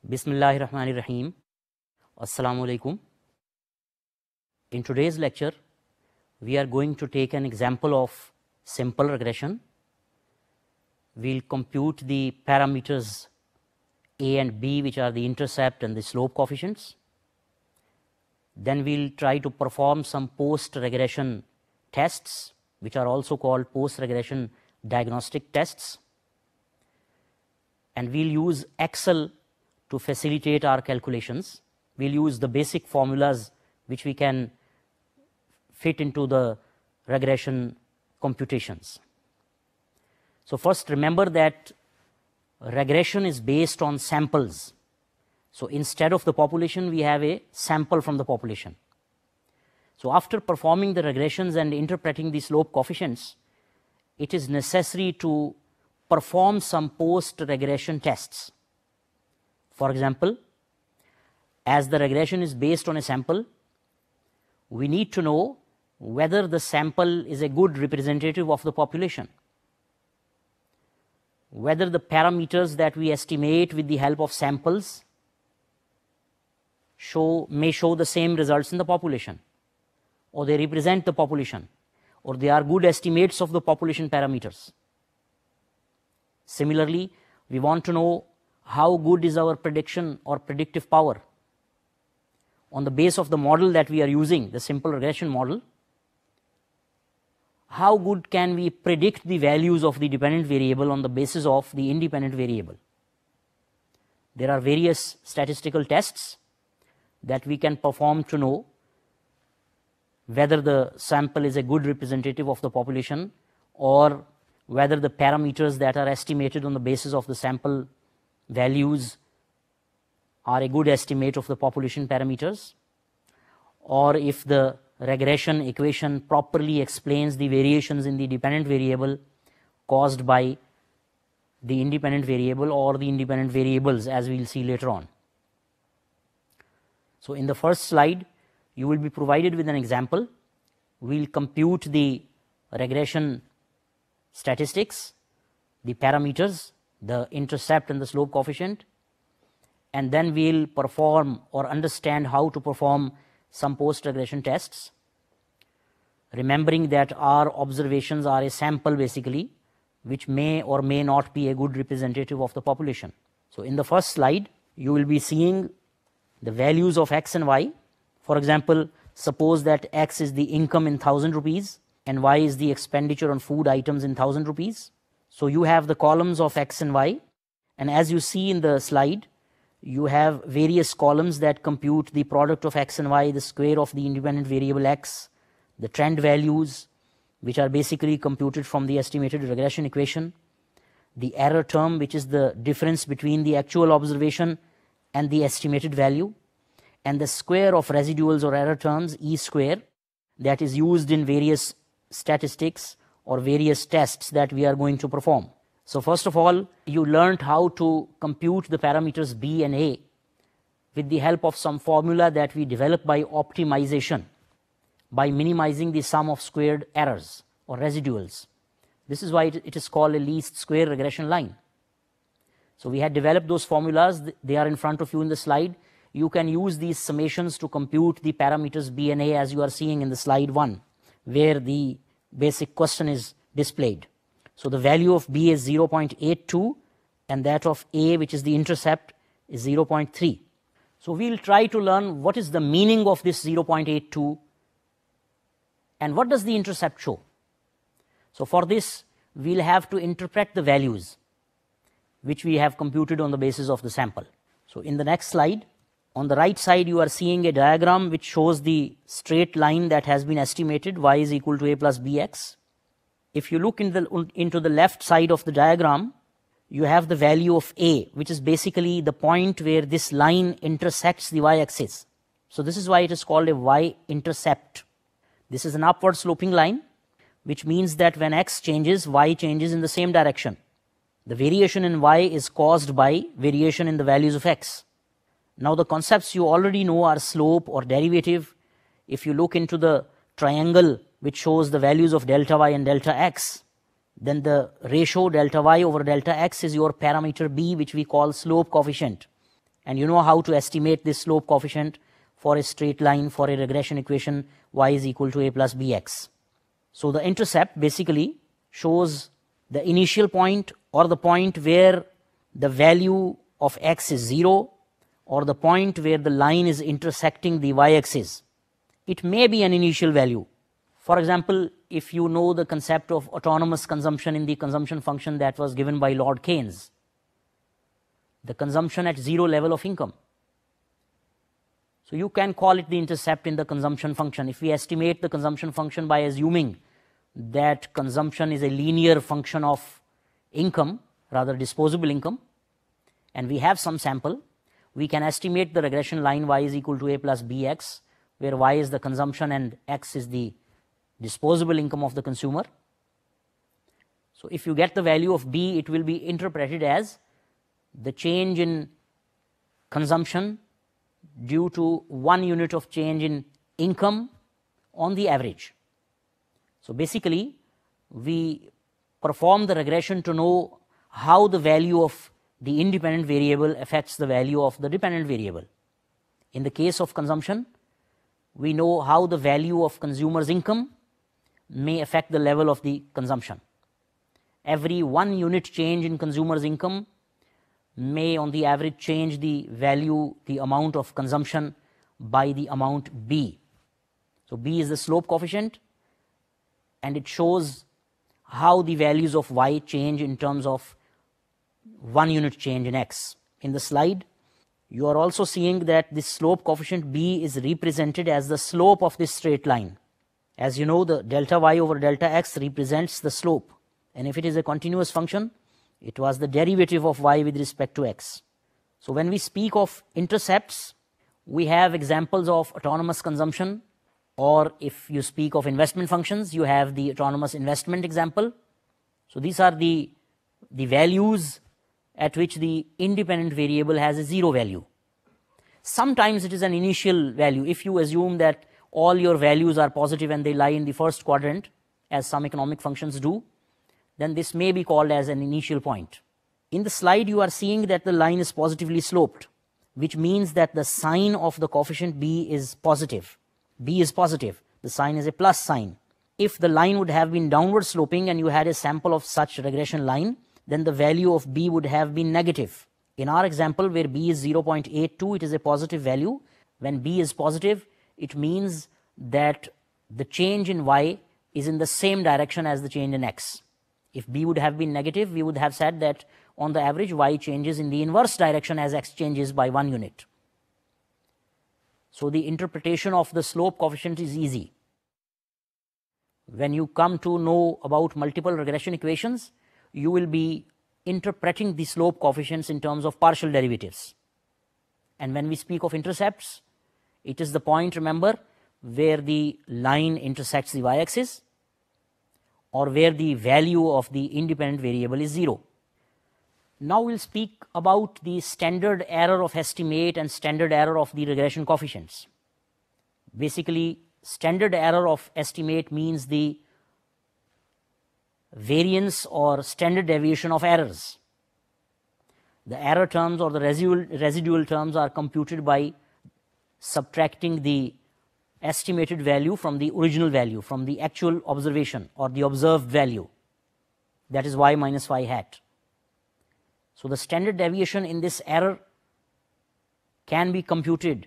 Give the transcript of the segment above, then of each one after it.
Bismillahirrahmanirrahim. Assalamu alaikum. In today's lecture, we are going to take an example of simple regression. We'll compute the parameters A and B, which are the intercept and the slope coefficients. Then we'll try to perform some post-regression tests, which are also called post-regression diagnostic tests. And we'll use Excel to facilitate our calculations. We'll use the basic formulas which we can fit into the regression computations. So first, remember that regression is based on samples. So instead of the population, we have a sample from the population. So after performing the regressions and interpreting the slope coefficients, it is necessary to perform some post-regression tests. For example, as the regression is based on a sample, we need to know whether the sample is a good representative of the population, whether the parameters that we estimate with the help of samples may show the same results in the population, or they represent the population, or they are good estimates of the population parameters. Similarly, we want to know how good is our prediction or predictive power. On the base of the model that we are using, the simple regression model, how good can we predict the values of the dependent variable on the basis of the independent variable? There are various statistical tests that we can perform to know whether the sample is a good representative of the population, or whether the parameters that are estimated on the basis of the sample values are a good estimate of the population parameters, or if the regression equation properly explains the variations in the dependent variable caused by the independent variable or the independent variables, as we will see later on. So in the first slide, you will be provided with an example. We will compute the regression statistics, the parameters, the intercept and the slope coefficient, and then we will perform or understand how to perform some post-regression tests, remembering that our observations are a sample basically, which may or may not be a good representative of the population. So in the first slide, you will be seeing the values of X and Y. For example, suppose that X is the income in 1,000 rupees and Y is the expenditure on food items in 1,000 rupees. So you have the columns of X and Y, and as you see in the slide, you have various columns that compute the product of X and Y, the square of the independent variable X, the trend values, which are basically computed from the estimated regression equation, the error term, which is the difference between the actual observation and the estimated value, and the square of residuals or error terms, E square, that is used in various statistics or various tests that we are going to perform. So first of all, you learned how to compute the parameters B and A with the help of some formula that we developed by optimization, by minimizing the sum of squared errors or residuals. This is why it is called a least square regression line. So we had developed those formulas. They are in front of you in the slide. You can use these summations to compute the parameters B and A, as you are seeing in the slide 1, where the basic question is displayed. So the value of B is 0.82 and that of A, which is the intercept, is 0.3. So we'll try to learn what is the meaning of this 0.82 and what does the intercept show. So for this, we'll have to interpret the values which we have computed on the basis of the sample. So in the next slide, on the right side, you are seeing a diagram which shows the straight line that has been estimated, y is equal to a plus bx. If you look into the left side of the diagram, you have the value of a, which is basically the point where this line intersects the y-axis. So this is why it is called a y-intercept. This is an upward sloping line, which means that when x changes, y changes in the same direction. The variation in y is caused by variation in the values of x. Now the concepts you already know are slope or derivative. If you look into the triangle which shows the values of delta y and delta x, then the ratio delta y over delta x is your parameter b, which we call slope coefficient. And you know how to estimate this slope coefficient for a straight line for a regression equation y is equal to a plus bx. So the intercept basically shows the initial point or the point where the value of x is 0 or the point where the line is intersecting the y-axis. It may be an initial value. For example, if you know the concept of autonomous consumption in the consumption function that was given by Lord Keynes, the consumption at 0 level of income. So you can call it the intercept in the consumption function. If we estimate the consumption function by assuming that consumption is a linear function of income, rather disposable income, and we have some sample, we can estimate the regression line y is equal to a plus bx, where y is the consumption and x is the disposable income of the consumer. So if you get the value of b, it will be interpreted as the change in consumption due to 1 unit of change in income on the average. So basically, we perform the regression to know how the value of the independent variable affects the value of the dependent variable. In the case of consumption, we know how the value of consumer's income may affect the level of the consumption. Every 1 unit change in consumer's income may on the average change the value, the amount of consumption by the amount b. So b is the slope coefficient, and it shows how the values of y change in terms of 1 unit change in x. In the slide, you are also seeing that this slope coefficient b is represented as the slope of this straight line. As you know, the delta y over delta x represents the slope, and if it is a continuous function, it was the derivative of y with respect to x. So when we speak of intercepts, we have examples of autonomous consumption, or if you speak of investment functions, you have the autonomous investment example. So these are the values at which the independent variable has a 0 value. Sometimes it is an initial value. If you assume that all your values are positive and they lie in the first quadrant, as some economic functions do, then this may be called as an initial point. In the slide, you are seeing that the line is positively sloped, which means that the sign of the coefficient b is positive. B is positive. The sign is a plus sign. If the line would have been downward sloping and you had a sample of such regression line, then the value of b would have been negative. In our example, where b is 0.82, it is a positive value. When b is positive, it means that the change in y is in the same direction as the change in x. If b would have been negative, we would have said that on the average y changes in the inverse direction as x changes by 1 unit. So the interpretation of the slope coefficient is easy. When you come to know about multiple regression equations, you will be interpreting the slope coefficients in terms of partial derivatives. And when we speak of intercepts, it is the point, remember, where the line intersects the y-axis or where the value of the independent variable is 0. Now we'll speak about the standard error of estimate and standard error of the regression coefficients. Basically, standard error of estimate means the variance or standard deviation of errors. The error terms or the residual terms are computed by subtracting the estimated value from the original value, from the actual observation or the observed value. That is y minus phi hat. So the standard deviation in this error can be computed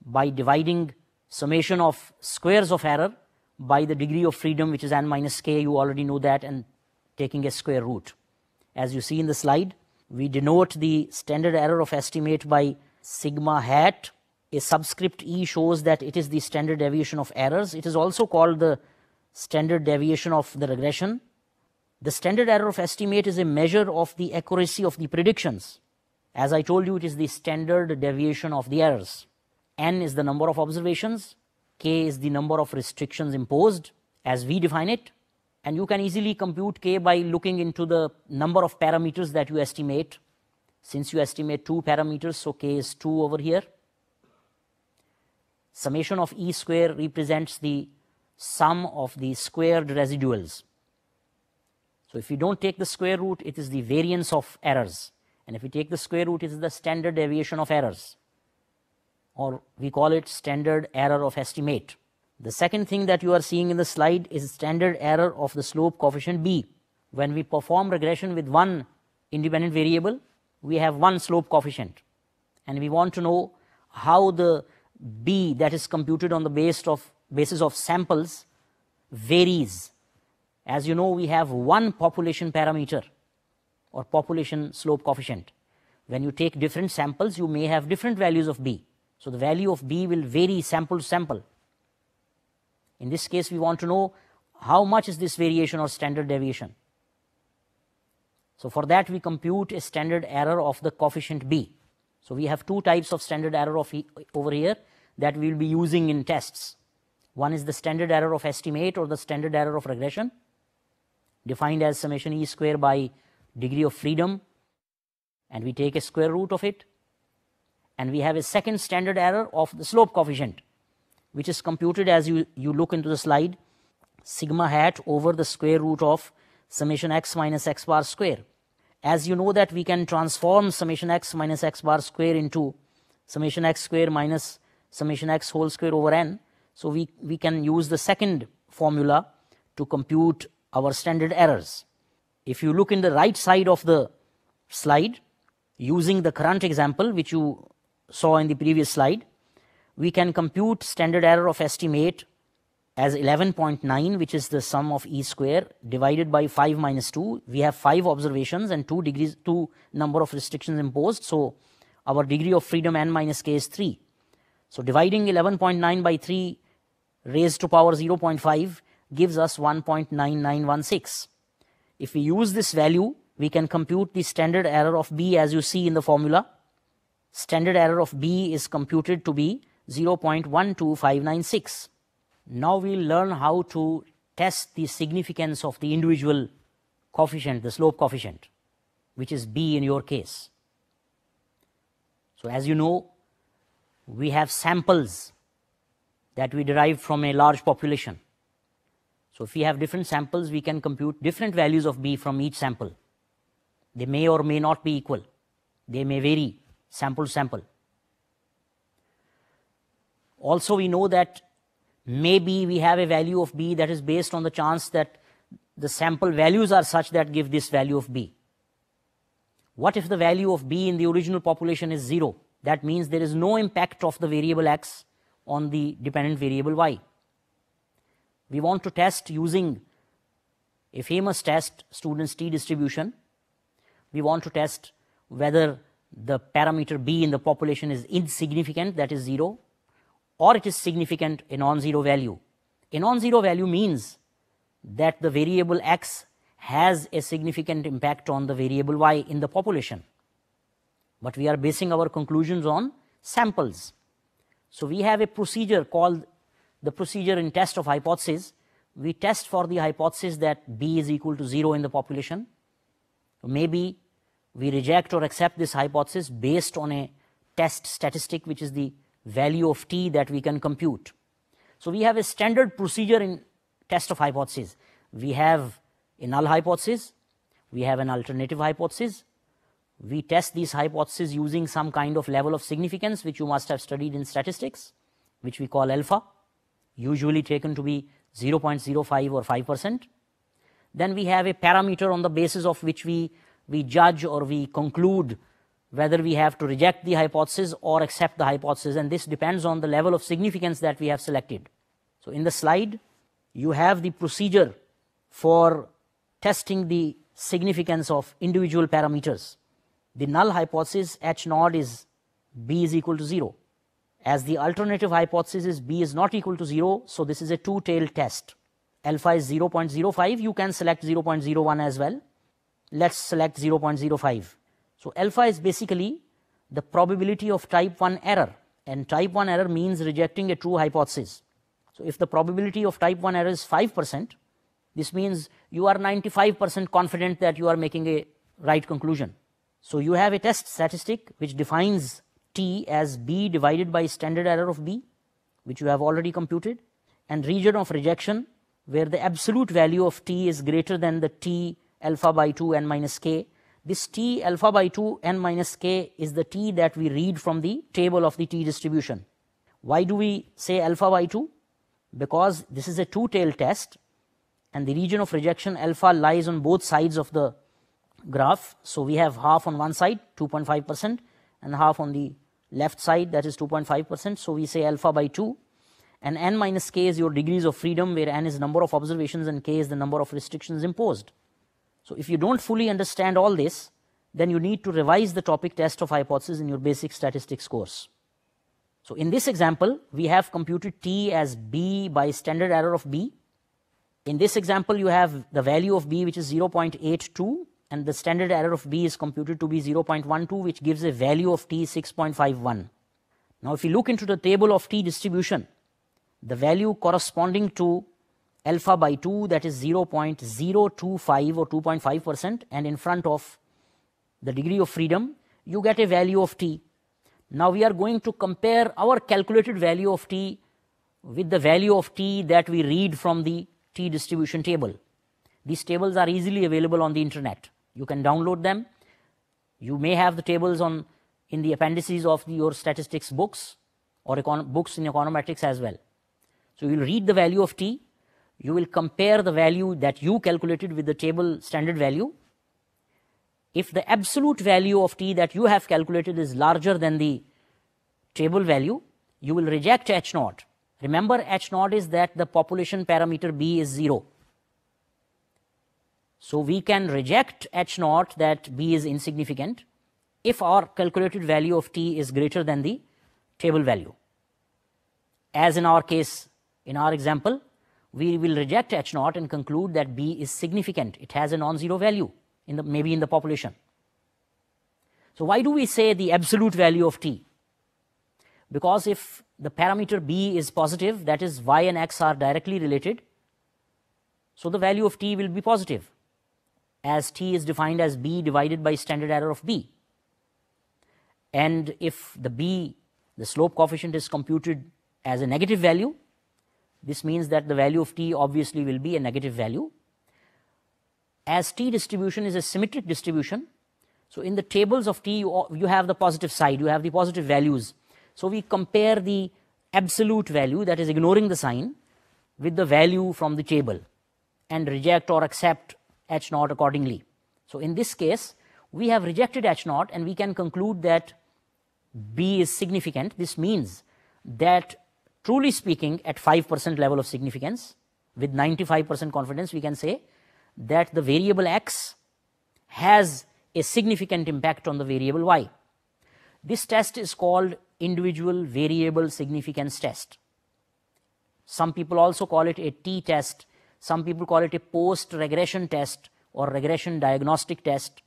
by dividing summation of squares of error by the degree of freedom, which is n minus k. You already know that, and taking a square root. As you see in the slide, we denote the standard error of estimate by sigma hat. A subscript e shows that it is the standard deviation of errors. It is also called the standard deviation of the regression. The standard error of estimate is a measure of the accuracy of the predictions. As I told you, it is the standard deviation of the errors. N is the number of observations, k is the number of restrictions imposed as we define it, and you can easily compute k by looking into the number of parameters that you estimate. Since you estimate 2 parameters, so k is 2 over here. Summation of e square represents the sum of the squared residuals. So if you don't take the square root, it is the variance of errors. And if we take the square root, it is the standard deviation of errors, or we call it standard error of estimate. The second thing that you are seeing in the slide is standard error of the slope coefficient b. When we perform regression with one independent variable, we have one slope coefficient, and we want to know how the b that is computed on the basis of samples varies. As you know, we have one population parameter or population slope coefficient. When you take different samples, you may have different values of b. So the value of b will vary sample to sample. In this case, we want to know how much is this variation or standard deviation. So for that, we compute a standard error of the coefficient b. So we have two types of standard error over here that we will be using in tests. One is the standard error of estimate or the standard error of regression, defined as summation e square by degree of freedom, and we take a square root of it. And we have a second standard error of the slope coefficient, which is computed as you look into the slide, sigma hat over the square root of summation x minus x bar square. As you know that we can transform summation x minus x bar square into summation x square minus summation x whole square over n. So we can use the second formula to compute our standard errors. If you look in the right side of the slide, using the current example which you saw in the previous slide, we can compute standard error of estimate as 11.9, which is the sum of e square divided by 5 minus 2. We have 5 observations and 2 number of restrictions imposed. So our degree of freedom n minus k is 3. So dividing 11.9 by 3 raised to power 0.5 gives us 1.9916. If we use this value, we can compute the standard error of b as you see in the formula. Standard error of b is computed to be 0.12596. Now we'll learn how to test the significance of the individual coefficient, the slope coefficient, which is b in your case. So as you know, we have samples that we derive from a large population. So if we have different samples, we can compute different values of b from each sample. They may or may not be equal. They may vary sample to sample. Also, we know that maybe we have a value of b that is based on the chance that the sample values are such that give this value of b. What if the value of b in the original population is 0? That means there is no impact of the variable x on the dependent variable y. We want to test using a famous test, student's t distribution. We want to test whether the parameter b in the population is insignificant, that is 0, or it is significant, a non-zero value. A non-zero value means that the variable x has a significant impact on the variable y in the population. But we are basing our conclusions on samples. So we have a procedure called the procedure in test of hypothesis. We test for the hypothesis that b is equal to 0 in the population. Maybe we reject or accept this hypothesis based on a test statistic, which is the value of t that we can compute. So we have a standard procedure in test of hypothesis. We have a null hypothesis, we have an alternative hypothesis. We test these hypotheses using some kind of level of significance, which you must have studied in statistics, which we call alpha, usually taken to be 0.05 or 5%. Then we have a parameter on the basis of which we judge or we conclude whether we have to reject the hypothesis or accept the hypothesis, and this depends on the level of significance that we have selected. So in the slide, you have the procedure for testing the significance of individual parameters. The null hypothesis h naught is b is equal to 0. As the alternative hypothesis is b is not equal to 0, so this is a two-tailed test. Alpha is 0.05, you can select 0.01 as well. Let's select 0.05. So alpha is basically the probability of type 1 error, and type 1 error means rejecting a true hypothesis. So if the probability of type 1 error is 5%, this means you are 95% confident that you are making a right conclusion. So you have a test statistic which defines t as b divided by standard error of b, which you have already computed, and region of rejection where the absolute value of t is greater than the t alpha by 2 n minus k. This t alpha by 2 n minus k is the t that we read from the table of the t distribution. Why do we say alpha by 2? Because this is a two-tailed test and the region of rejection alpha lies on both sides of the graph. So we have half on one side 2.5% and half on the left side, that is 2.5%. So we say alpha by 2, and n minus k is your degrees of freedom, where n is number of observations and k is the number of restrictions imposed. So if you don't fully understand all this, then you need to revise the topic test of hypothesis in your basic statistics course. So in this example, we have computed t as b by standard error of b. In this example, you have the value of b, which is 0.82, and the standard error of b is computed to be 0.12, which gives a value of t 6.51. Now if you look into the table of t distribution, the value corresponding to alpha by 2, that is 0.025 or 2.5%, and in front of the degree of freedom, you get a value of t. Now we are going to compare our calculated value of t with the value of t that we read from the t distribution table. These tables are easily available on the internet. You can download them. You may have the tables in the appendices of your statistics books or books in econometrics as well. So you will read the value of t, you will compare the value that you calculated with the table standard value. If the absolute value of t that you have calculated is larger than the table value, you will reject h naught. Remember, h naught is that the population parameter b is 0. So we can reject h naught, that b is insignificant, if our calculated value of t is greater than the table value. As in our case, in our example, we will reject h naught and conclude that b is significant. It has a non-zero value, maybe in the population. So why do we say the absolute value of t? Because if the parameter b is positive, that is y and x are directly related, so the value of t will be positive, as t is defined as b divided by standard error of b. And if the slope coefficient is computed as a negative value, this means that the value of t obviously will be a negative value. As t distribution is a symmetric distribution, so in the tables of t you have the positive side, you have the positive values. So we compare the absolute value, that is ignoring the sign, with the value from the table and reject or accept h naught accordingly. So in this case, we have rejected h naught and we can conclude that b is significant. This means that, truly speaking, at 5% level of significance, with 95% confidence, we can say that the variable x has a significant impact on the variable y. This test is called individual variable significance test. Some people also call it a t-test. Some people call it a post-regression test or regression diagnostic test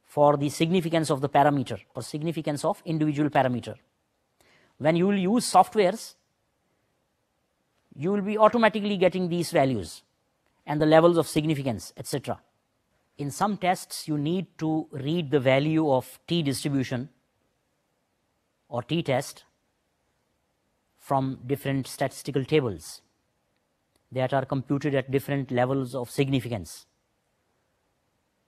for the significance of the parameter or significance of individual parameter. When you will use softwares, you will be automatically getting these values and the levels of significance, etc. In some tests, you need to read the value of t distribution or t-test from different statistical tables that are computed at different levels of significance.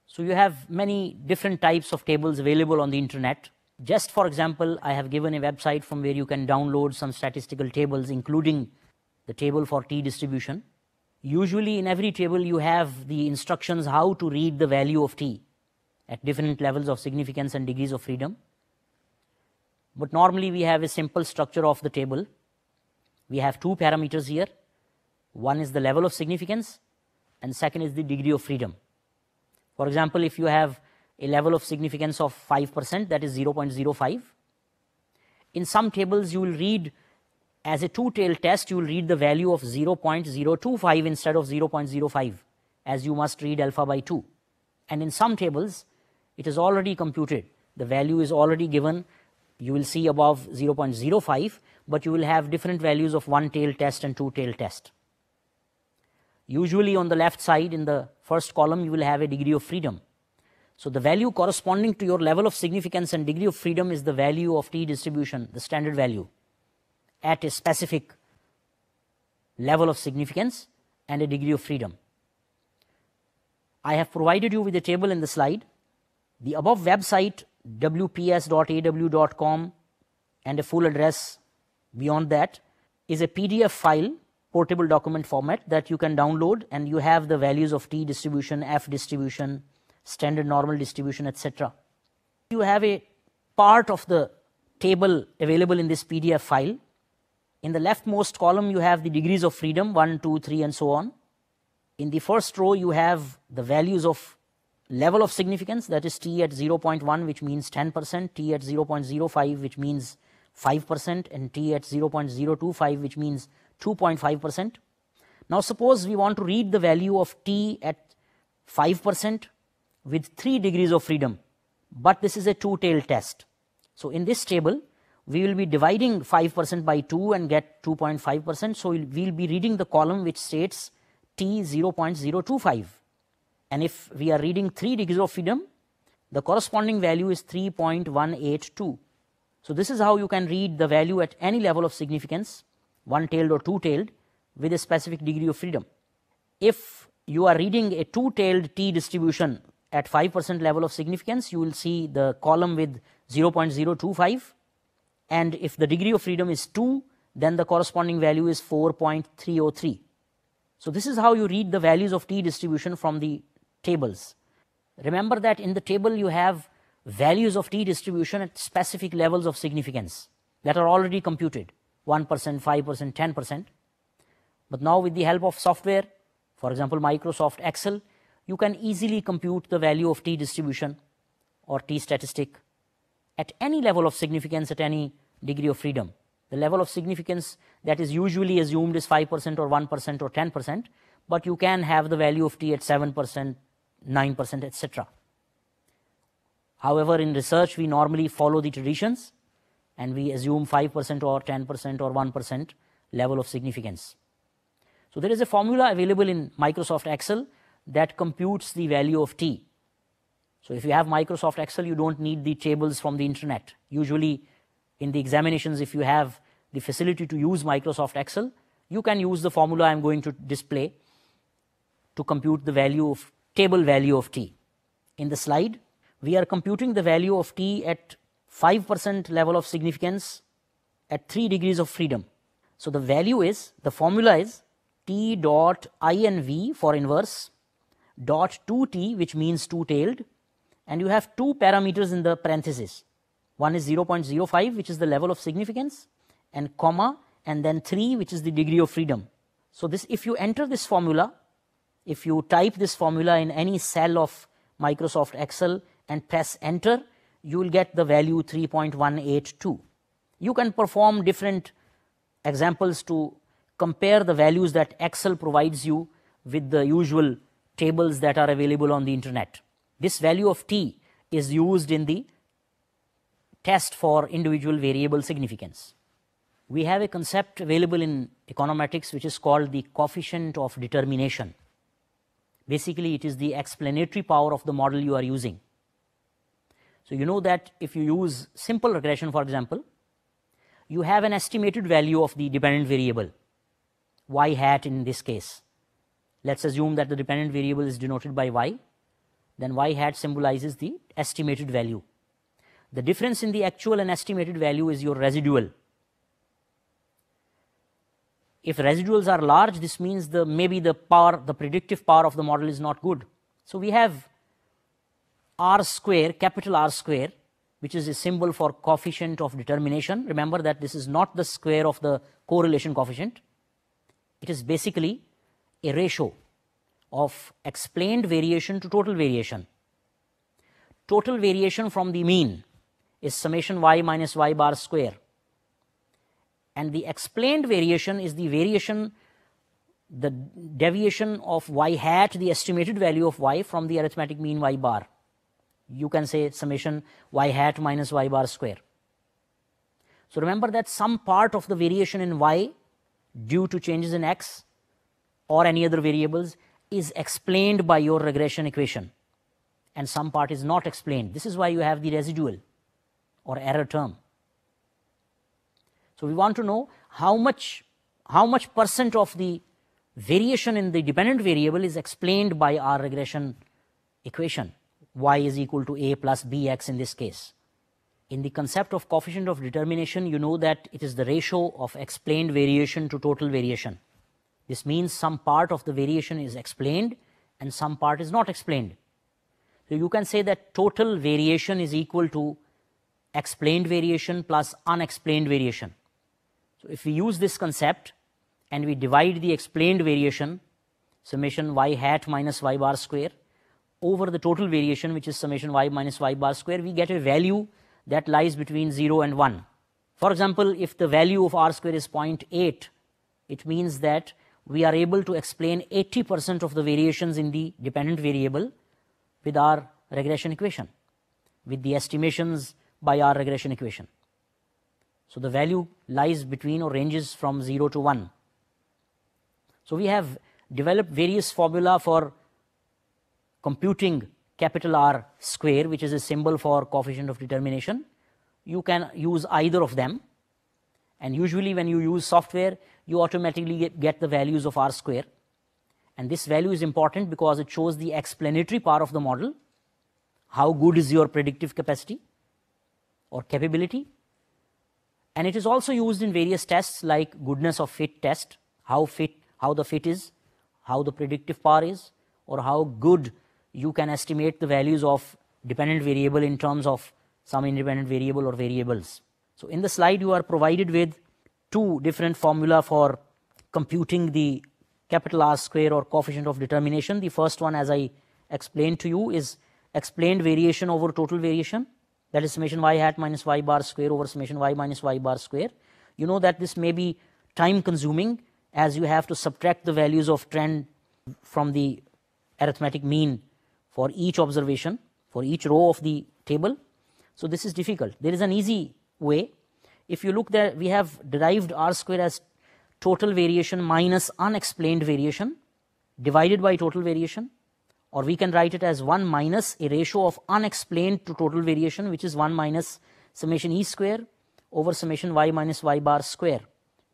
So you have many different types of tables available on the internet. Just for example, I have given a website from where you can download some statistical tables, including the table for t distribution. Usually in every table you have the instructions how to read the value of t at different levels of significance and degrees of freedom. But normally we have a simple structure of the table. We have two parameters here. One is the level of significance and second is the degree of freedom. For example, if you have a level of significance of 5%, that is 0.05. In some tables you will read, as a two-tailed test, you will read the value of 0.025 instead of 0.05, as you must read alpha by 2. And in some tables, it is already computed. The value is already given. You will see above 0.05, but you will have different values of one-tailed test and two-tailed test. Usually on the left side, in the first column, you will have a degree of freedom. So the value corresponding to your level of significance and degree of freedom is the value of t distribution, the standard value, at a specific level of significance and a degree of freedom. I have provided you with a table in the slide. The above website wps.aw.com and a full address beyond that is a PDF file, portable document format, that you can download, and you have the values of T distribution, F distribution, standard normal distribution, etc. You have a part of the table available in this PDF file. In the leftmost column you have the degrees of freedom, 1, 2, 3 and so on. In the first row you have the values of level of significance, that is T at 0.1 which means 10%, T at 0.05 which means 5%, and T at 0.025 which means 2.5%. Now suppose we want to read the value of T at 5% with 3 degrees of freedom, but this is a two-tailed test. So in this table we will be dividing 5% by 2 and get 2.5%. So we will be reading the column which states T 0.025, and if we are reading 3 degrees of freedom, the corresponding value is 3.182. So this is how you can read the value at any level of significance, one-tailed or two-tailed, with a specific degree of freedom. If you are reading a two-tailed T distribution at 5% level of significance, you will see the column with 0.025, and if the degree of freedom is 2, then the corresponding value is 4.303. So this is how you read the values of T distribution from the tables. Remember that in the table you have values of T distribution at specific levels of significance that are already computed, 1%, 5%, 10%. But now with the help of software, for example Microsoft Excel, you can easily compute the value of T distribution or T statistic at any level of significance, at any degree of freedom. The level of significance that is usually assumed is 5% or 1% or 10%, but you can have the value of T at 7%, 9%, etc. However, in research we normally follow the traditions and we assume 5% or 10% or 1% level of significance. So there is a formula available in Microsoft Excel that computes the value of T. So if you have Microsoft Excel, you don't need the tables from the internet. Usually in the examinations, if you have the facility to use Microsoft Excel, you can use the formula I am going to display to compute the value of table value of T. In the slide, we are computing the value of T at 5% level of significance at 3 degrees of freedom. So the value is, the formula is T dot INV for inverse dot 2T, which means two-tailed, and you have two parameters in the parenthesis. One is 0.05, which is the level of significance, and comma, and then 3, which is the degree of freedom. So this, if you enter this formula, if you type this formula in any cell of Microsoft Excel and press enter, you will get the value 3.182. You can perform different examples to compare the values that Excel provides you with the usual tables that are available on the internet. This value of T is used in the test for individual variable significance. We have a concept available in econometrics which is called the coefficient of determination. Basically, it is the explanatory power of the model you are using. So you know that if you use simple regression, for example, you have an estimated value of the dependent variable, y hat in this case. Let's assume that the dependent variable is denoted by y, then y hat symbolizes the estimated value. The difference in the actual and estimated value is your residual. If residuals are large, this means maybe the predictive power of the model is not good. So we have R square, capital R square, which is a symbol for coefficient of determination. Remember that this is not the square of the correlation coefficient. It is basically a ratio of explained variation to total variation. Total variation from the mean is summation y minus y bar square, and the explained variation is the variation, the deviation of y hat, the estimated value of y, from the arithmetic mean y bar. You can say summation y hat minus y bar square. So remember that some part of the variation in y due to changes in x or any other variables is explained by your regression equation, and some part is not explained. This is why you have the residual or error term. So we want to know how much percent of the variation in the dependent variable is explained by our regression equation. y is equal to a plus bx in this case. In the concept of coefficient of determination, you know that it is the ratio of explained variation to total variation. This means some part of the variation is explained and some part is not explained. So you can say that total variation is equal to explained variation plus unexplained variation. So if we use this concept and we divide the explained variation, summation y hat minus y bar square, over the total variation, which is summation y minus y bar square, we get a value that lies between 0 and 1. For example, if the value of r square is 0.8, it means that we are able to explain 80% of the variations in the dependent variable with our regression equation, with the estimations by our regression equation. So the value lies between or ranges from 0 to 1. So we have developed various formula for computing capital R square, which is a symbol for coefficient of determination. You can use either of them, and usually when you use software, you automatically get the values of R square. And this value is important because it shows the explanatory power of the model, how good is your predictive capacity or capability. And it is also used in various tests like goodness of fit test, how the fit is, how the predictive power is, or how good you can estimate the values of dependent variable in terms of some independent variable or variables. So in the slide you are provided with two different formula for computing the capital R square or coefficient of determination. The first one, as I explained to you, is explained variation over total variation, that is summation y hat minus y bar square over summation y minus y bar square. You know that this may be time consuming, as you have to subtract the values of trend from the arithmetic mean for each observation, for each row of the table. So this is difficult. There is an easy way. If you look there, we have derived R square as total variation minus unexplained variation divided by total variation, or we can write it as 1 minus a ratio of unexplained to total variation, which is 1 minus summation e square over summation y minus y bar square,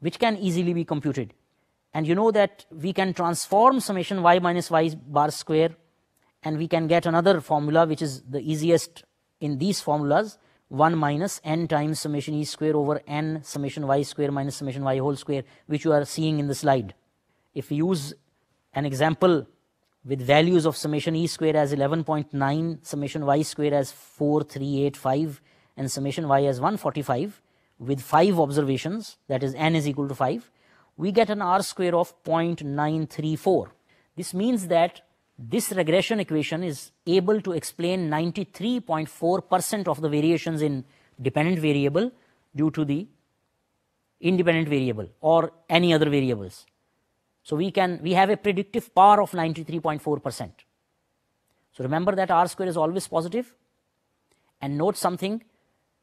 which can easily be computed. And you know that we can transform summation y minus y bar square and we can get another formula which is the easiest in these formulas, 1 minus n times summation e square over n summation y square minus summation y whole square, which you are seeing in the slide. If we use an example with values of summation e square as 11.9, summation y square as 4385, and summation y as 145, with 5 observations, that is n is equal to 5, we get an R square of 0.934. This means that this regression equation is able to explain 93.4% of the variations in dependent variable due to the independent variable or any other variables. So we have a predictive power of 93.4%. So remember that R square is always positive, and note something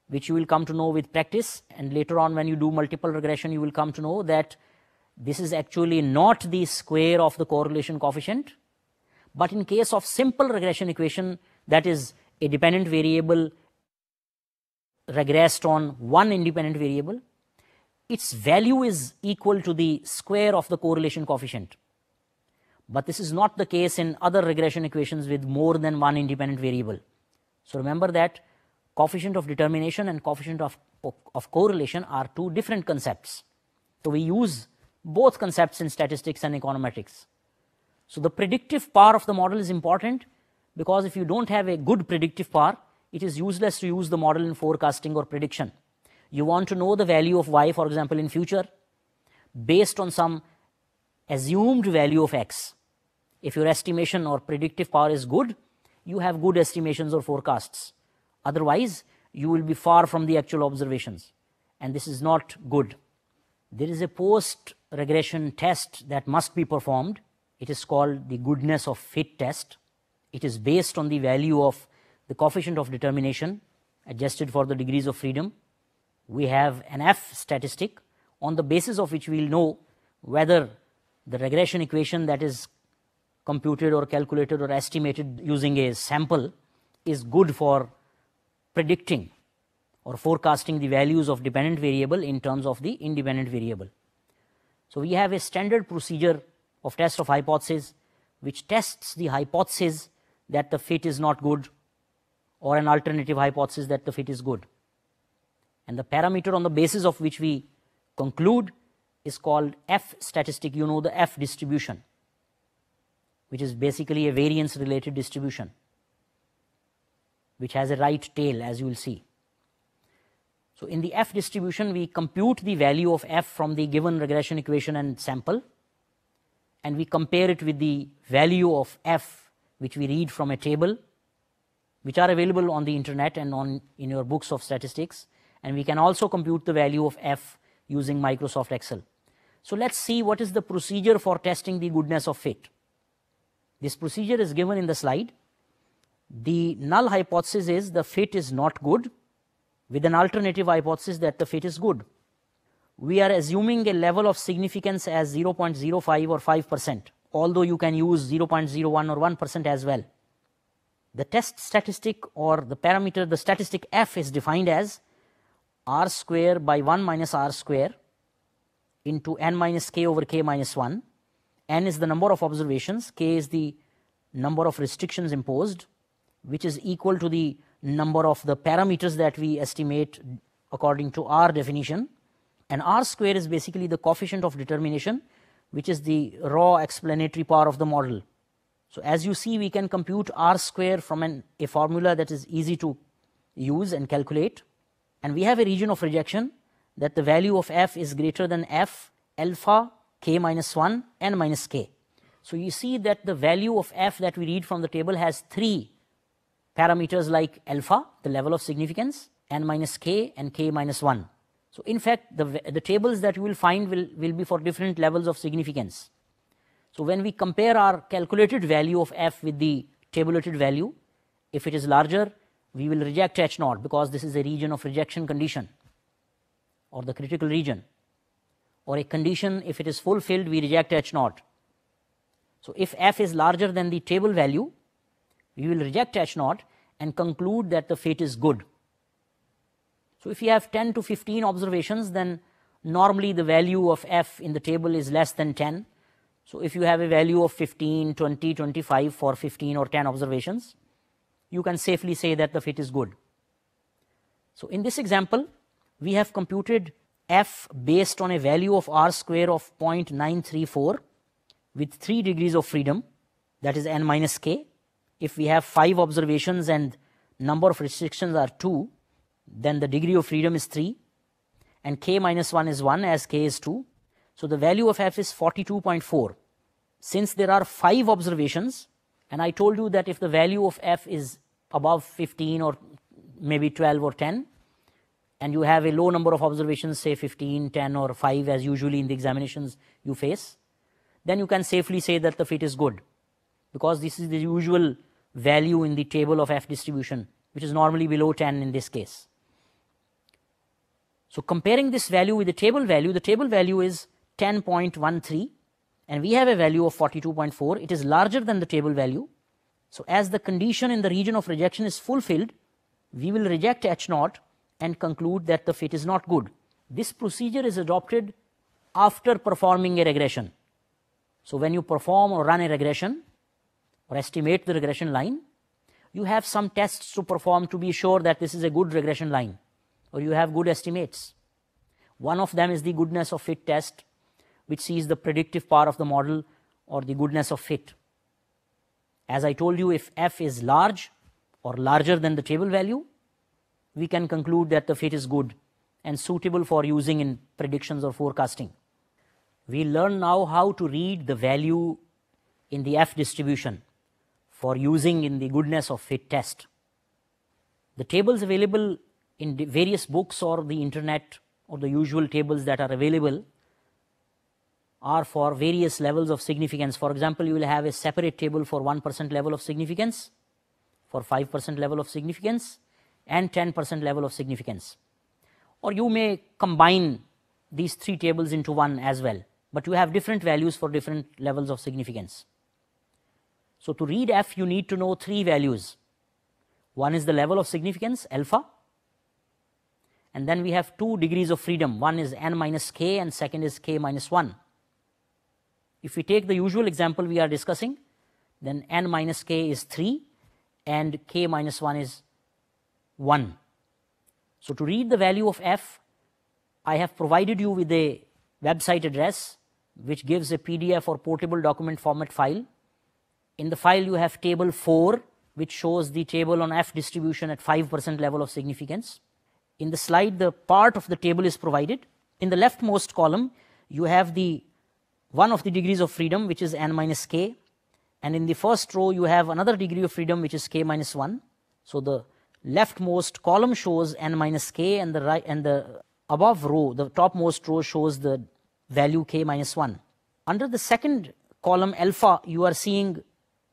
which you will come to know with practice, and later on when you do multiple regression you will come to know that this is actually not the square of the correlation coefficient, but in case of simple regression equation, that is a dependent variable regressed on one independent variable, its value is equal to the square of the correlation coefficient. But this is not the case in other regression equations with more than one independent variable. So remember that coefficient of determination and coefficient of correlation are two different concepts. So we use both concepts in statistics and econometrics. So the predictive power of the model is important, because if you don't have a good predictive power, it is useless to use the model in forecasting or prediction. You want to know the value of y, for example, in future, based on some assumed value of x. If your estimation or predictive power is good, you have good estimations or forecasts. Otherwise, you will be far from the actual observations, and this is not good. There is a post-regression test that must be performed. It is called the goodness of fit test. It is based on the value of the coefficient of determination adjusted for the degrees of freedom. We have an F statistic on the basis of which we will know whether the regression equation that is computed or calculated or estimated using a sample is good for predicting or forecasting the values of dependent variable in terms of the independent variable. So we have a standard procedure of test of hypothesis which tests the hypothesis that the fit is not good or an alternative hypothesis that the fit is good. And the parameter on the basis of which we conclude is called F statistic. You know the F distribution, which is basically a variance related distribution, which has a right tail, as you will see. So in the F distribution, we compute the value of F from the given regression equation and sample, and we compare it with the value of F which we read from a table, which are available on the internet and in your books of statistics, and we can also compute the value of F using Microsoft Excel. So let's see what is the procedure for testing the goodness of fit. This procedure is given in the slide. The null hypothesis is the fit is not good, with an alternative hypothesis that the fit is good. We are assuming a level of significance as 0.05 or 5%, although you can use 0.01 or 1% as well. The test statistic or the parameter, the statistic F, is defined as r square by 1 minus r square into n minus k over k minus 1. N is the number of observations, k is the number of restrictions imposed, which is equal to the number of the parameters that we estimate according to our definition. And r square is basically the coefficient of determination, which is the raw explanatory power of the model. So as you see, we can compute r square from a formula that is easy to use and calculate. And we have a region of rejection that the value of F is greater than F alpha k minus 1 n minus k. So you see that the value of F that we read from the table has three parameters like alpha, the level of significance, n minus k and k minus 1. So in fact, the tables that you will find will be for different levels of significance. So when we compare our calculated value of F with the tabulated value, if it is larger, we will reject H naught because this is a region of rejection condition or the critical region. Or a condition, if it is fulfilled, we reject H naught. So if F is larger than the table value, we will reject H naught and conclude that the fit is good. So if you have 10 to 15 observations, then normally the value of F in the table is less than 10. So if you have a value of 15, 20, 25 for 15 or 10 observations, you can safely say that the fit is good. So in this example, we have computed F based on a value of r square of 0.934 with 3 degrees of freedom, that is n minus k. If we have 5 observations and number of restrictions are 2, then the degree of freedom is 3, and k minus 1 is 1 as k is 2. So the value of F is 42.4. Since there are 5 observations, and I told you that if the value of F is above 15 or maybe 12 or 10, and you have a low number of observations, say 15, 10 or 5 as usually in the examinations you face, then you can safely say that the fit is good, because this is the usual value in the table of F distribution, which is normally below 10 in this case. So comparing this value with the table value is 10.13, and we have a value of 42.4. It is larger than the table value. So as the condition in the region of rejection is fulfilled, we will reject H naught and conclude that the fit is not good. This procedure is adopted after performing a regression. So when you perform or run a regression or estimate the regression line, you have some tests to perform to be sure that this is a good regression line, or you have good estimates. One of them is the goodness of fit test, which sees the predictive power of the model or the goodness of fit. As I told you, if F is large or larger than the table value, we can conclude that the fit is good and suitable for using in predictions or forecasting. We learn now how to read the value in the F distribution for using in the goodness of fit test. The tables available in various books or the internet or the usual tables that are available are for various levels of significance. For example, you will have a separate table for 1% level of significance, for 5% level of significance, and 10% level of significance. Or you may combine these 3 tables into one as well, but you have different values for different levels of significance. So to read F, you need to know 3 values. One is the level of significance, alpha, and then we have 2 degrees of freedom. One is n minus k and second is k minus 1. If we take the usual example we are discussing, then n minus k is 3 and k minus 1 is 1. So to read the value of f, I have provided you with a website address which gives a PDF or portable document format file. In the file you have table 4, which shows the table on f distribution at 5% level of significance. In the slide, the part of the table is provided. In the leftmost column, you have the one of the degrees of freedom, which is n minus k, and in the first row you have another degree of freedom, which is k minus 1. So the leftmost column shows n minus k, and the right and the above row, the topmost row, shows the value k minus 1. Under the second column alpha, you are seeing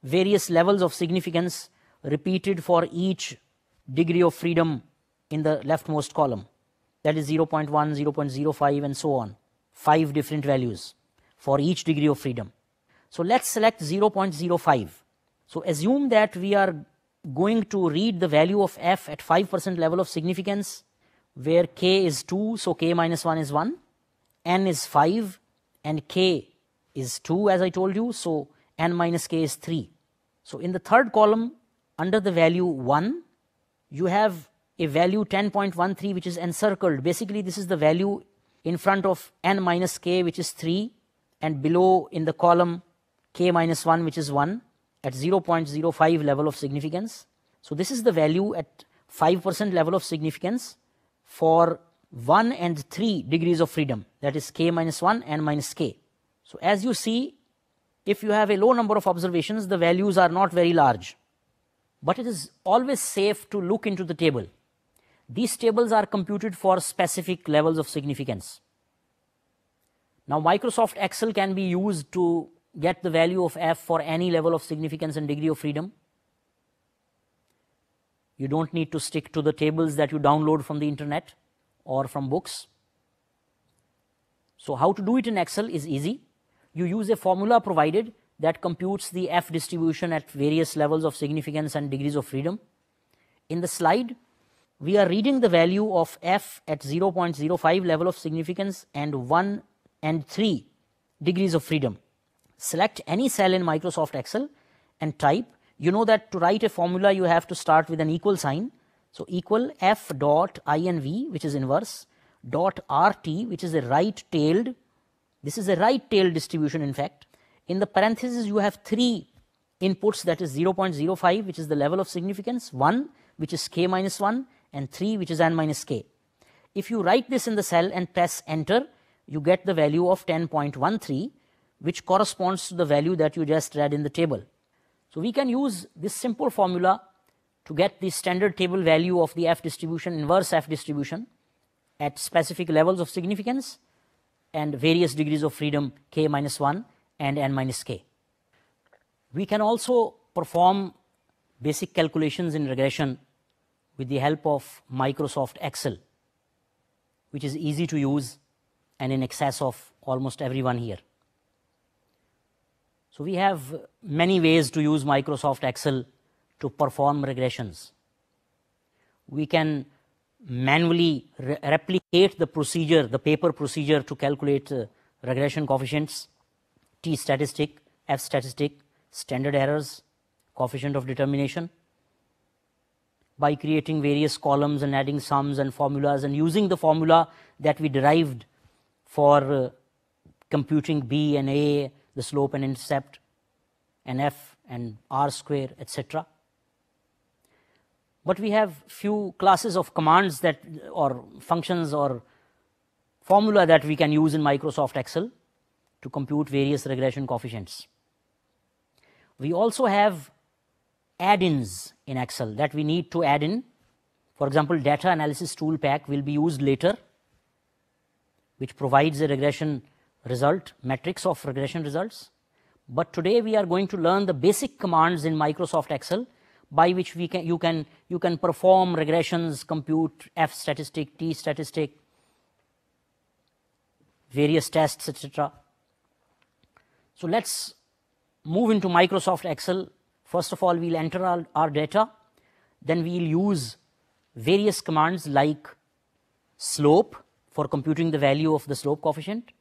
various levels of significance repeated for each degree of freedom in the leftmost column. That is 0.1, 0.05, and so on. 5 different values for each degree of freedom. So let's select 0.05. So assume that we are going to read the value of f at 5% level of significance, where k is 2, so k minus 1 is 1, n is 5, and k is 2, as I told you, so n minus k is 3. So in the third column, under the value 1, you have a value 10.13, which is encircled. Basically, this is the value in front of n minus k, which is 3, and below in the column k minus 1, which is 1, at 0.05 level of significance. So this is the value at 5% level of significance for 1 and 3 degrees of freedom, that is k minus 1 and minus k. So as you see, if you have a low number of observations, the values are not very large. But it is always safe to look into the table. These tables are computed for specific levels of significance. Now Microsoft Excel can be used to get the value of f for any level of significance and degree of freedom. You don't need to stick to the tables that you download from the internet or from books. So how to do it in Excel is easy. You use a formula provided that computes the f distribution at various levels of significance and degrees of freedom. In the slide, we are reading the value of f at 0.05 level of significance and 1 and 3 degrees of freedom. Select any cell in Microsoft Excel and type. You know that to write a formula, you have to start with an equal sign. So equal f dot inv, which is inverse, dot rt, which is a right-tailed. This is a right-tailed distribution, in fact. In the parentheses, you have 3 inputs, that is 0.05, which is the level of significance, 1, which is k minus 1, and 3, which is n minus k. If you write this in the cell and press enter, you get the value of 10.13, which corresponds to the value that you just read in the table. So we can use this simple formula to get the standard table value of the f distribution, inverse f distribution, at specific levels of significance and various degrees of freedom, k minus 1 and n minus k. We can also perform basic calculations in regression with the help of Microsoft Excel, which is easy to use and in excess of almost everyone here. So we have many ways to use Microsoft Excel to perform regressions. We can manually replicate the procedure, the paper procedure, to calculate regression coefficients, t statistic, f statistic, standard errors, coefficient of determination, by creating various columns and adding sums and formulas and using the formula that we derived for computing b and a, the slope and intercept, and f and r square, etc. But we have few classes of commands that, or functions or formula that we can use in Microsoft Excel to compute various regression coefficients. We also have add-ins in Excel that we need to add in. For example, data analysis tool pack will be used later, which provides a regression result, matrix of regression results. But today we are going to learn the basic commands in Microsoft Excel by which you can perform regressions, compute f statistic, t statistic, various tests, etc. So let's move into Microsoft Excel. First of all, we'll enter our data. Then we'll use various commands like slope for computing the value of the slope coefficient,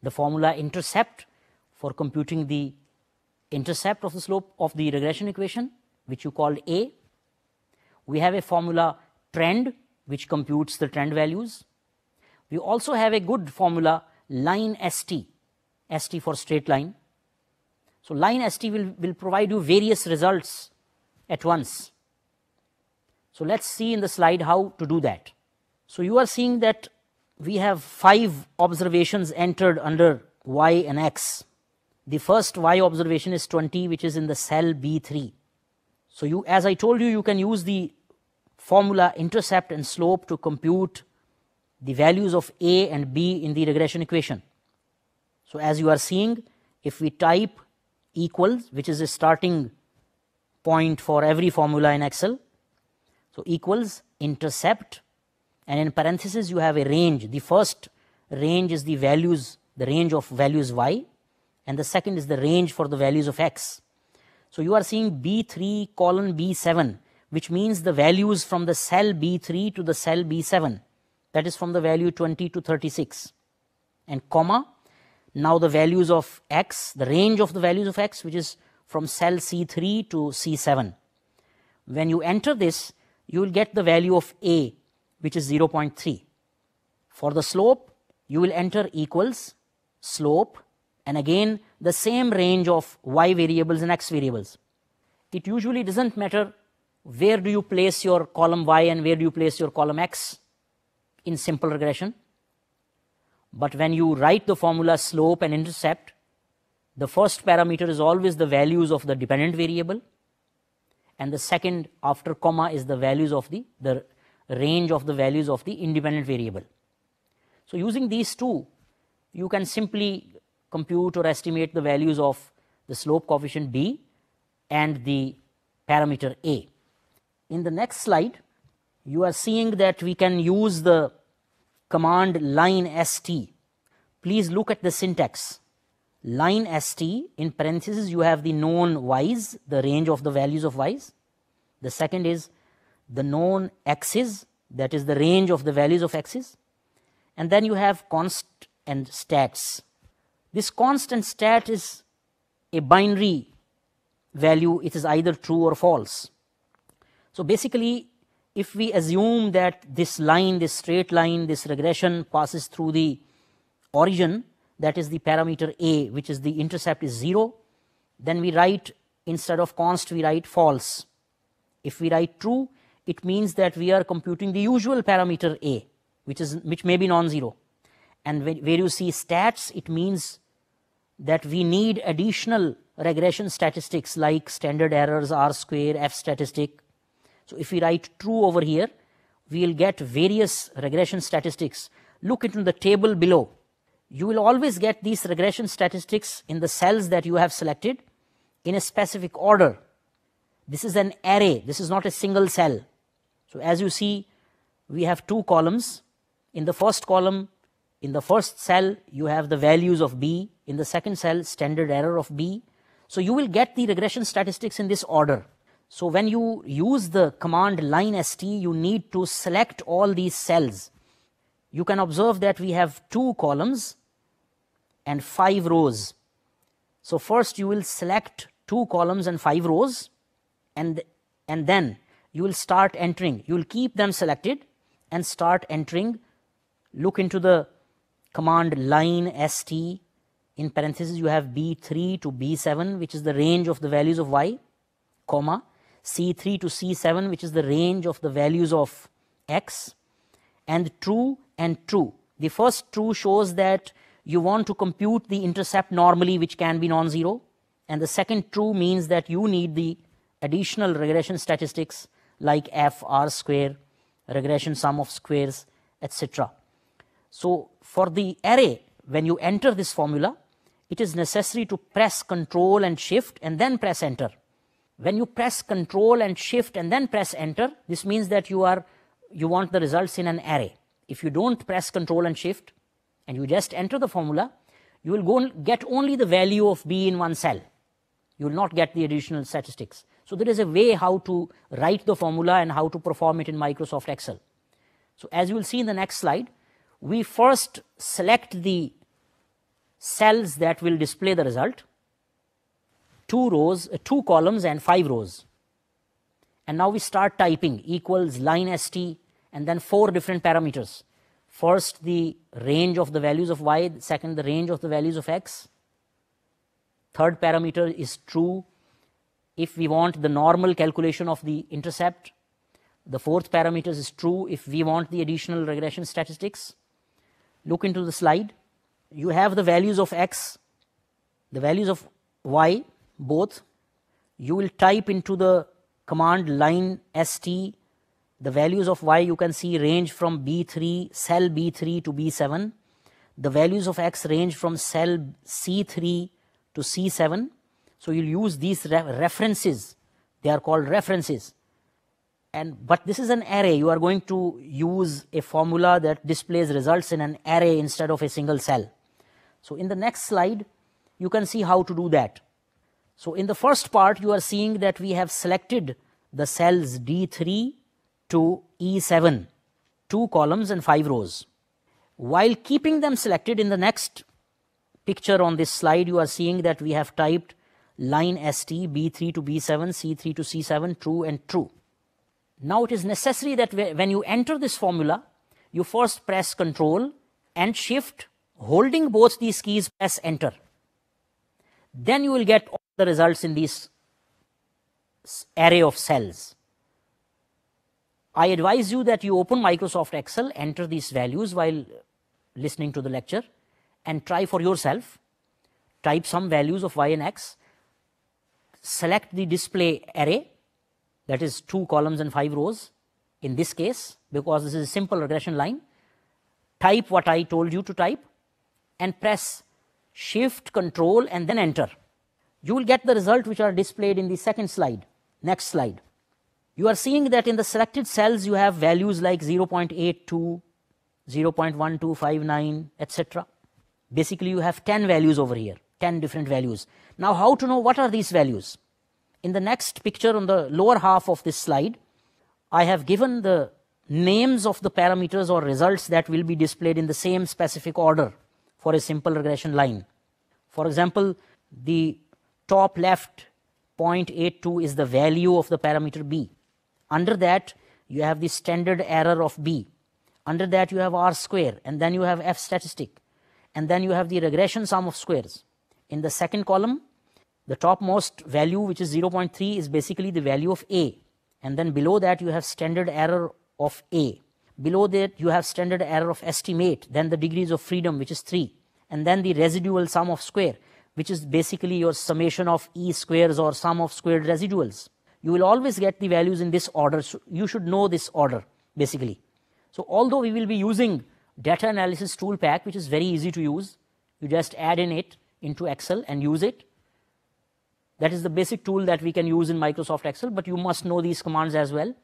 the formula intercept for computing the intercept of the slope of the regression equation, which you called A. We have a formula trend, which computes the trend values. We also have a good formula line ST, ST for straight line. So line ST will provide you various results at once. So let's see in the slide how to do that. So you are seeing that we have 5 observations entered under Y and X. The first Y observation is 20, which is in the cell B3. So you, as I told you, you can use the formula intercept and slope to compute the values of A and B in the regression equation. So as you are seeing, if we type equals, which is a starting point for every formula in Excel, so equals intercept, and in parentheses you have a range. The first range is the values, the range of values Y, and the second is the range for the values of X. So you are seeing B3 colon B7, which means the values from the cell B3 to the cell B7, that is from the value 20 to 36, and comma, now the values of X, the range of the values of X, which is from cell C3 to C7. When you enter this, you will get the value of A, which is 0.3. For the slope, you will enter equals slope, and again the same range of Y variables and X variables. It usually doesn't matter where do you place your column Y and where do you place your column X in simple regression. But when you write the formula slope and intercept, the first parameter is always the values of the dependent variable, and the second after comma is the values of the range of the values of the independent variable. So using these two, you can simply compute or estimate the values of the slope coefficient B and the parameter A. In the next slide, you are seeing that we can use the command line ST. Please look at the syntax. Line ST, in parentheses you have the known Y's, the range of the values of Y's. The second is the known X's, that is the range of the values of X's. And then you have const and stats. This const and stat is a binary value, it is either true or false. So basically, if we assume that this line, this straight line, this regression passes through the origin, that is the parameter A, which is the intercept is 0, then we write, instead of const, we write false. If we write true, it means that we are computing the usual parameter A, which may be non-zero. And where you see stats, it means that we need additional regression statistics like standard errors, R square, F statistic. So if we write true over here, we will get various regression statistics. Look into the table below. You will always get these regression statistics in the cells that you have selected in a specific order. This is an array, this is not a single cell. So as you see, we have two columns. In the first column, in the first cell, you have the values of B. In the second cell, standard error of B. So you will get the regression statistics in this order. So when you use the command line ST, you need to select all these cells. You can observe that we have 2 columns and 5 rows. So first you will select 2 columns and 5 rows, and then you will start entering. You will keep them selected and start entering. Look into the command line ST. In parentheses you have B3 to B7, which is the range of the values of Y, comma, C3 to C7, which is the range of the values of X, and true and true. The first true shows that you want to compute the intercept normally, which can be non-zero, and the second true means that you need the additional regression statistics like F, R square, regression sum of squares, etc. So for the array, when you enter this formula, it is necessary to press Control and Shift and then press Enter. When you press Control and Shift and then press Enter, this means that you want the results in an array. If you don't press Control and Shift and you just enter the formula, you will get only the value of B in one cell. You will not get the additional statistics. So there is a way how to write the formula and how to perform it in Microsoft Excel. So as you will see in the next slide, we first select the cells that will display the result, 2 columns and 5 rows. And now we start typing equals line st and then 4 different parameters. First, the range of the values of y, second, the range of the values of x. Third parameter is true if we want the normal calculation of the intercept. The fourth parameter is true if we want the additional regression statistics. Look into the slide. You have the values of x, the values of y, both. You will type into the command line st. The values of y you can see range from B3, cell B3 to B7. The values of x range from cell C3 to C7. So you'll use these references. They are called references. But this is an array. You are going to use a formula that displays results in an array instead of a single cell. So in the next slide, you can see how to do that. So in the first part, you are seeing that we have selected the cells D3 to E7, 2 columns and 5 rows. While keeping them selected, in the next picture on this slide, you are seeing that we have typed line st, B3 to B7, C3 to C7, true and true. Now it is necessary that when you enter this formula, you first press Ctrl and Shift, holding both these keys, press enter. Then you will get all the results in this array of cells. I advise you that you open Microsoft Excel, enter these values while listening to the lecture, and try for yourself. Type some values of y and x. Select the display array, that is 2 columns and 5 rows. In this case, because this is a simple regression line, type what I told you to type and press Shift, Control and then enter. You will get the result which are displayed in the second slide. Next slide. You are seeing that in the selected cells you have values like 0.82, 0.1259, etc. Basically you have 10 values over here, 10 different values. Now how to know what are these values? In the next picture on the lower half of this slide, I have given the names of the parameters or results that will be displayed in the same specific order for a simple regression line. For example, the top left 0.82 is the value of the parameter b. Under that, you have the standard error of b. Under that, you have r square, and then you have f statistic, and then you have the regression sum of squares. In the second column, the topmost value, which is 0.3, is basically the value of a, and then below that you have standard error of a. Below that you have standard error of estimate, then the degrees of freedom, which is 3, and then the residual sum of square, which is basically your summation of e squares or sum of squared residuals. You will always get the values in this order, so you should know this order basically. So although we will be using data analysis tool pack, which is very easy to use, you just add in it into Excel and use it. That is the basic tool that we can use in Microsoft Excel, but you must know these commands as well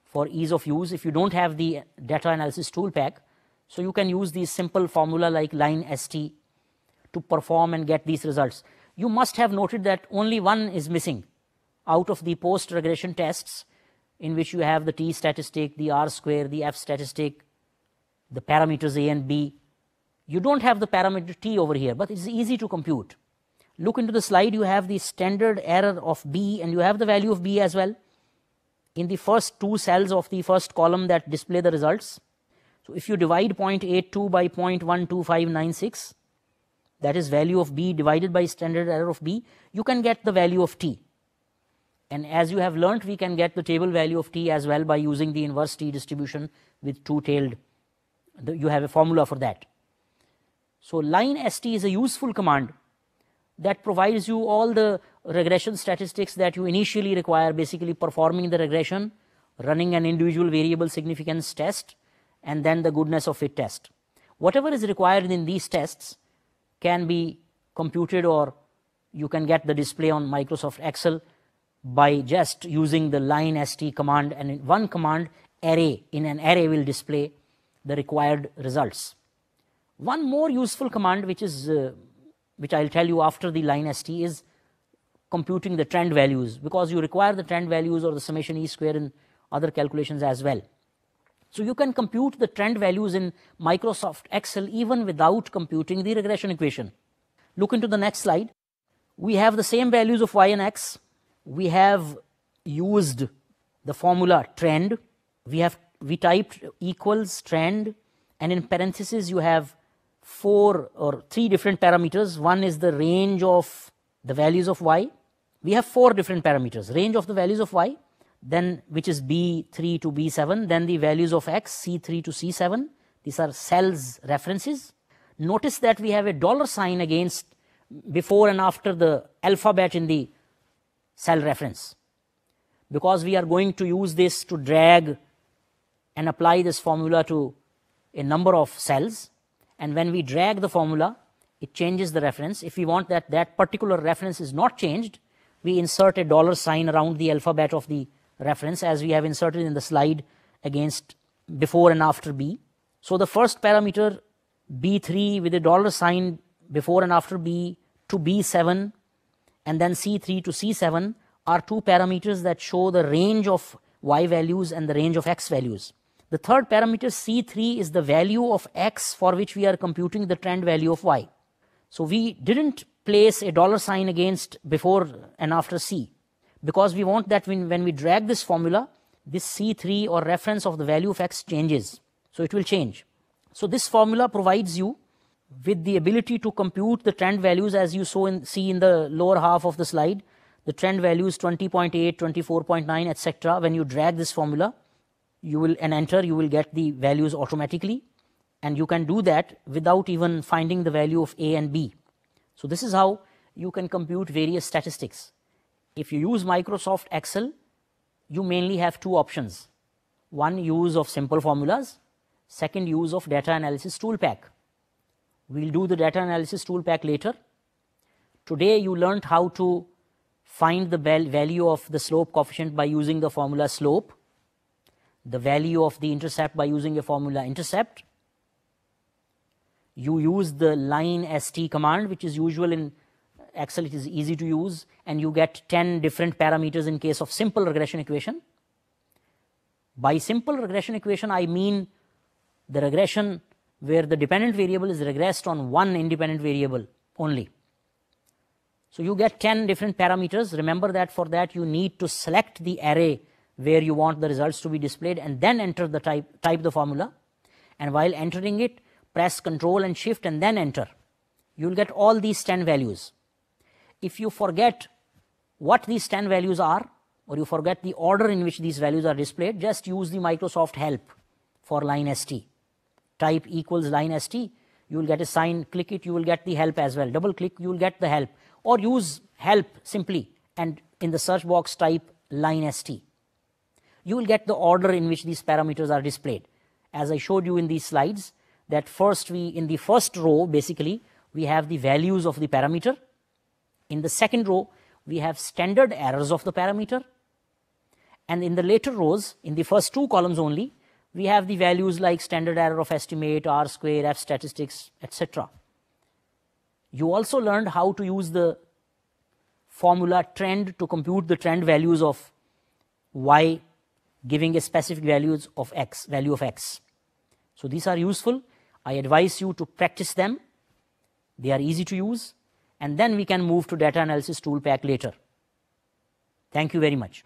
for ease of use if you don't have the data analysis tool pack. So you can use these simple formula like line st to perform and get these results. You must have noted that only one is missing out of the post regression tests, in which you have the t statistic, the r square, the f statistic, the parameters a and b. You don't have the parameter t over here, but it's easy to compute. Look into the slide, you have the standard error of b and you have the value of b as well in the first 2 cells of the first column that display the results. So if you divide 0.82 by 0.12596, that is value of b divided by standard error of b, you can get the value of t. And as you have learnt, we can get the table value of t as well by using the inverse t distribution with two-tailed. You have a formula for that. So line st is a useful command that provides you all the regression statistics that you initially require, basically performing the regression, running an individual variable significance test, and then the goodness of fit test. Whatever is required in these tests can be computed, or you can get the display on Microsoft Excel by just using the line st command, and in one command array, in an array will display the required results. One more useful command which I'll tell you after the line st is computing the trend values, because you require the trend values or the summation e square in other calculations as well. So you can compute the trend values in Microsoft Excel even without computing the regression equation. Look into the next slide. We have the same values of y and x. We have used the formula trend. We typed equals trend, and in parentheses you have 4 or 3 different parameters. One is the range of the values of y. We have 4 different parameters: range of the values of y, then which is B3 to B7, then the values of x, C3 to C7. These are cells references. Notice that we have a $sign against before and after the alphabet in the cell reference, because we are going to use this to drag and apply this formula to a number of cells, and when we drag the formula, it changes the reference. If we want that particular reference is not changed, we insert a $sign around the alphabet of the reference, as we have inserted in the slide against before and after B. So the first parameter B3 with a $sign before and after B to B7, and then C3 to C7 are 2 parameters that show the range of y values and the range of x values. The third parameter C3 is the value of x for which we are computing the trend value of y. So we didn't place a $sign against before and after C, because we want that when we drag this formula, this C3 or reference of the value of x changes. So it will change. So this formula provides you with the ability to compute the trend values, as you see in the lower half of the slide, the trend values 20.8, 24.9, etc. When you drag this formula, and enter, you will get the values automatically, and you can do that without even finding the value of A and B. So this is how you can compute various statistics. If you use Microsoft Excel, you mainly have 2 options. One, use of simple formulas. Second, use of data analysis toolpack. We'll do the data analysis toolpack later. Today you learned how to find the value of the slope coefficient by using the formula slope, the value of the intercept by using a formula intercept. You use the line st command, which is usual in Excel. It is easy to use, and you get 10 different parameters in case of simple regression equation. By simple regression equation, I mean the regression where the dependent variable is regressed on one independent variable only. So you get 10 different parameters. Remember that for that you need to select the array where you want the results to be displayed, and then enter the type the formula, and while entering it, press Ctrl and Shift and then enter. You will get all these 10 values. If you forget what these 10 values are, or you forget the order in which these values are displayed, just use the Microsoft help for line st. Type equals line st, you will get a sign, click it, you will get the help as well. Double click, you will get the help, or use help simply, and in the search box type line st. You will get the order in which these parameters are displayed. As I showed you in these slides, that first in the first row, basically, we have the values of the parameter. In the second row, we have standard errors of the parameter. And in the later rows, in the first 2 columns only, we have the values like standard error of estimate, R square, F statistics, etc. You also learned how to use the formula trend to compute the trend values of y, giving a specific value of x. So these are useful. I advise you to practice them. They are easy to use, and then we can move to data analysis toolpack later. Thank you very much.